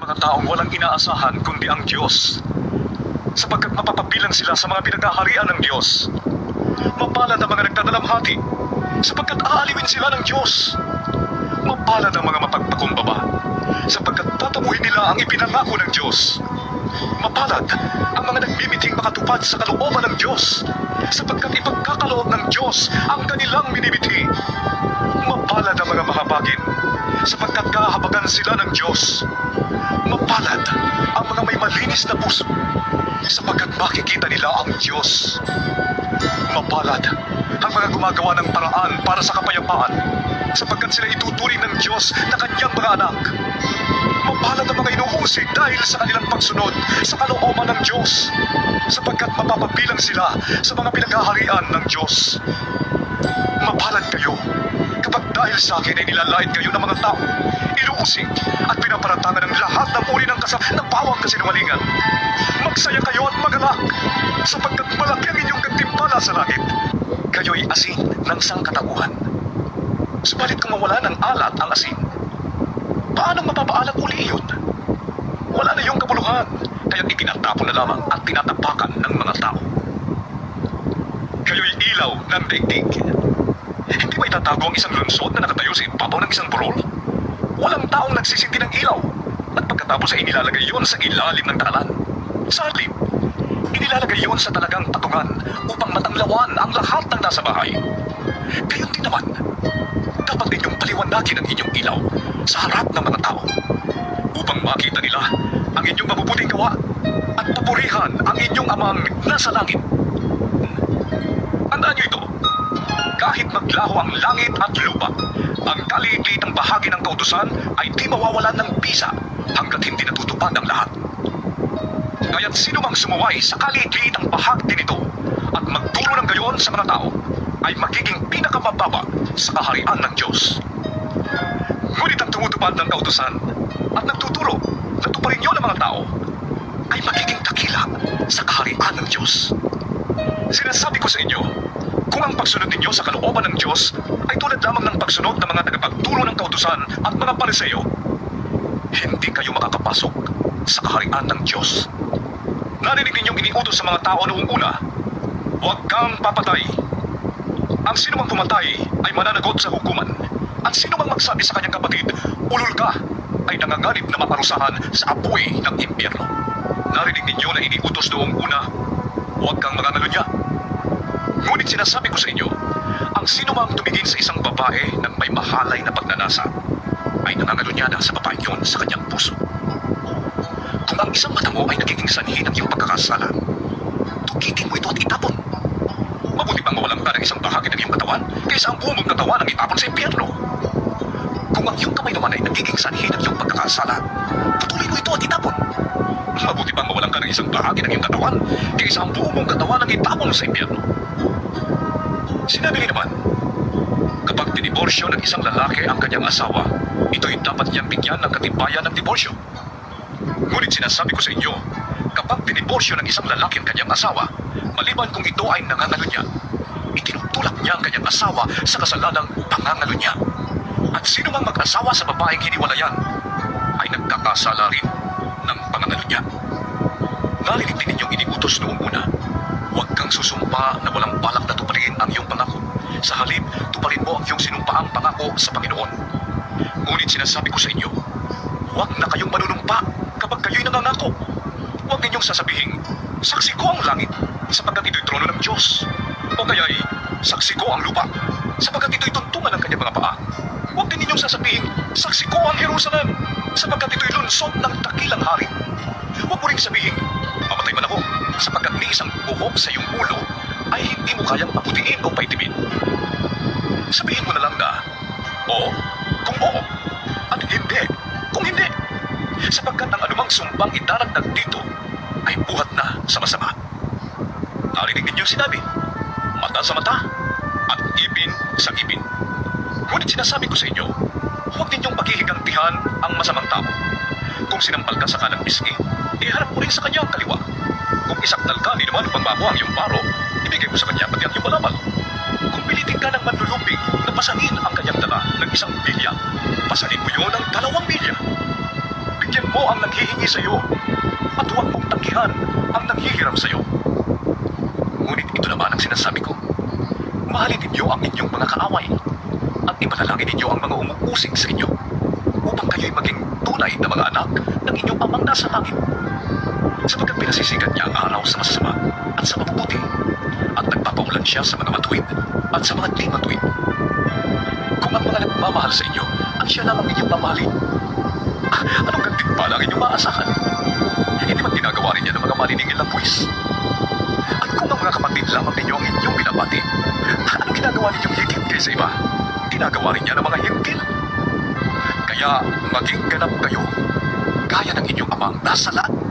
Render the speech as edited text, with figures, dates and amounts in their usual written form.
Mga taong walang inaasahan kundi ang Diyos, sapagkat mapapabilang sila sa mga pinagkaharian ng Diyos. Mapalad ang mga nagdadalamhati, sapagkat aaliwin sila ng Diyos. Mapalad ang mga mapagpakumbaba, sapagkat tatamuhin nila ang ipinangako ng Diyos. Mapalad ang mga nagmimiting makatupad sa kalooban ng Diyos, sapagkat ipagkakaloob ng Diyos ang kanilang minimiti. Mapalad ang mga mahabagin, sapagkat kahabagan sila ng Diyos. Mapalad ang mga may malinis na puso, sapagkat makikita nila ang Diyos. Mapalad ang mga gumagawa ng paraan para sa kapayapaan, sapagkat sila ituturing ng Diyos na kanyang mga anak. Mapalad ang mga inuusig dahil sa kanilang pagsunod sa kalooban ng Diyos, sapagkat mapapabilang sila sa mga pinaghaharian ng Diyos. Mapalad kayo kapag dahil sa akin ay nilalait kayo ng mga tao, inuusig at pinaparatangan ng lahat ng uri ng bawang kasinungalingan. Magsaya kayo at magalak, sapagkat malaki ang inyong gantimpala sa langit. Kayo'y asin ng sangkatauhan. Subalit kung mawala ng alat ang asin, paano mapapaalat uli iyon? Wala na iyong kabuluhan, kaya't itinatapon na lamang at tinatapakan ng mga tao. Kayo'y ilaw ng daigdig. Hindi ba itatago ang isang lunsod na nakatayo sa ibabaw ng isang burol? Walang taong nagsisinti ng ilaw, at pagkatapos ay inilalagay yon sa ilalim ng daalan. Sa harlib, inilalagay yon sa talagang patungan upang matanglawan ang lahat ng nasa bahay. Gayon din naman, dapat ninyong paliwanagin ang inyong ilaw sa harap ng mga tao, upang makita nila ang inyong mabubuting gawa at papurihan ang inyong amang nasa langit. Tandaan niyo ito, kahit maglaho ang langit at lupa, ang kaliit-liit ng bahagi ng kautusan ay di mawawalan ng bisa hanggat hindi natutupad ang lahat. Kaya't sino mang sumuway sa kaliit-liit ang bahagi nito at magturo ng gayon sa mga tao ay magiging pinakamababa sa kaharian ng Diyos. Ngunit ang tumutupad ng kautusan at nagtuturo na tuparin niyo ng mga tao ay magiging dakila sa kaharian ng Diyos. Sinasabi ko sa inyo, kung ang pagsunod ninyo sa kalooban ng Diyos ay tulad lamang ng pagsunod ng mga tagapagturo ng kautusan at mga Pariseo, hindi kayo makakapasok sa kaharian ng Diyos. Narinig ninyong iniutos sa mga tao noong una, huwag kang papatay. Ang sino mang pumatay ay mananagot sa hukuman, at sino mang magsabi sa kanyang kapatid, ulol ka, ay nanganganib na maparusahan sa apoy ng impyerno. Narinig ninyo na iniutos noong una, huwag kang mangangalunya. Ngunit sinasabi ko sa inyo, ang sino mang tumingin sa isang babae ng may mahalay na pagnanasa, ay nangangalunya na sa babae yon sa kanyang puso. Kung ang isang mata mo ay nagiging sanhi ng iyong pagkakasala, tugitin mo ito at itapon. Mabuti bang mawalan ka ng isang bahagi ng iyong katawan kaysa ang buong mong katawan ang itapon sa impyerno? Kung ang iyong kamay naman ay nagiging sanhi ng iyong pagkakasala, patuloy mo ito at itapon. Mabuti bang mawalan ka ng isang bahagi ng iyong katawan kaysa ang buong mong katawan ang itapon sa impyerno? Sinabi rin naman, kapag diniborsyo ng isang lalaki ang kanyang asawa, ito'y dapat niyang bigyan ng katibayan ng diborsyo. Ngunit sinasabi ko sa inyo, kapag diniborsyo ng isang lalaki ang kanyang asawa, maliban kung ito ay nangangalunya, itinutulak niya ang kanyang asawa sa kasalanang pangangalunya. At sino mang mag-asawa sa babaeng hiniwalayan, ay nagkakasala rin ng pangangalunya. Narinig din ninyong iniutos noong una, huwag kang susumpa na walang balak na tuparin ang iyong pangako. Sa halip, tuparin mo ang iyong sinumpaang pangako sa Panginoon. Ngunit sinasabi ko sa inyo, huwag na kayong manunumpa kapag kayo'y nangangako. Huwag ninyong sasabihin, saksi ko ang langit, sapagkat ito'y trono ng Diyos. O kaya'y, saksi ko ang lupa, sapagkat ito'y tuntungan ng kanyang mga paa. Huwag din ninyong sasabihin, saksi ko ang Jerusalem, sapagkat ito'y lunsod ng dakilang hari. Huwag mo ring sabihin, mamatay man ako, sapagkat ni isang buhok sa iyong ulo ay hindi mo kayang paputiin o paitimin. Sabihin mo na lang na, oo, kung oo, at hindi, kung hindi. Sapagkat ang anumang sumbang idaragdag dito ay buhat na sa masama. Narinig ninyong sinabi, mata sa mata at ipin sa ipin. Ngunit sinasabi ko sa inyo, huwag ninyong paghihigantihan ang masamang tao. Kung sinampal ka sa kanang pisngi, iharap mo rin sa kanya ang kaliwa. Kung isakdal ka, di naman upang makuha ang iyong paro, ibigay mo sa kanya pati ang iyong balabal. Kung pilitin ka ng manlulupig na pasanin ang kanyang dala ng isang bilya, pasanin mo yun ng 2 bilya. Bigyan mo ang nanghihingi sa iyo at huwag mong tanggihan ang nanghihiram sa iyo. Ngunit ito naman ang sinasabi ko. Mahalin ninyo ang inyong mga kaaway at ipanalangin ninyo ang mga umuusig sa inyo upang kayo'y maging tunay na mga anak ng inyong amang nasa langit. Sapagkat pinasisikat niya ang araw sa masasama at sa mabubuti at nagpapaulan siya sa mga matuwid at sa mga di matuwid. Kung ang mga nagmamahal sa inyo ang siya lamang inyong mamahalin, anong gantimpala ang inyong maasahan? Hindi ba't ginagawa rin niya ng mga maniningil ng buwis? At kung ang mga kapatid lamang ninyo ang inyong binabati, anong ginagawa ninyong higit kaysa iba? Ginagawa rin niya ng mga hinggil. Kaya maging ganap kayo, gaya ng inyong amang nasa langit.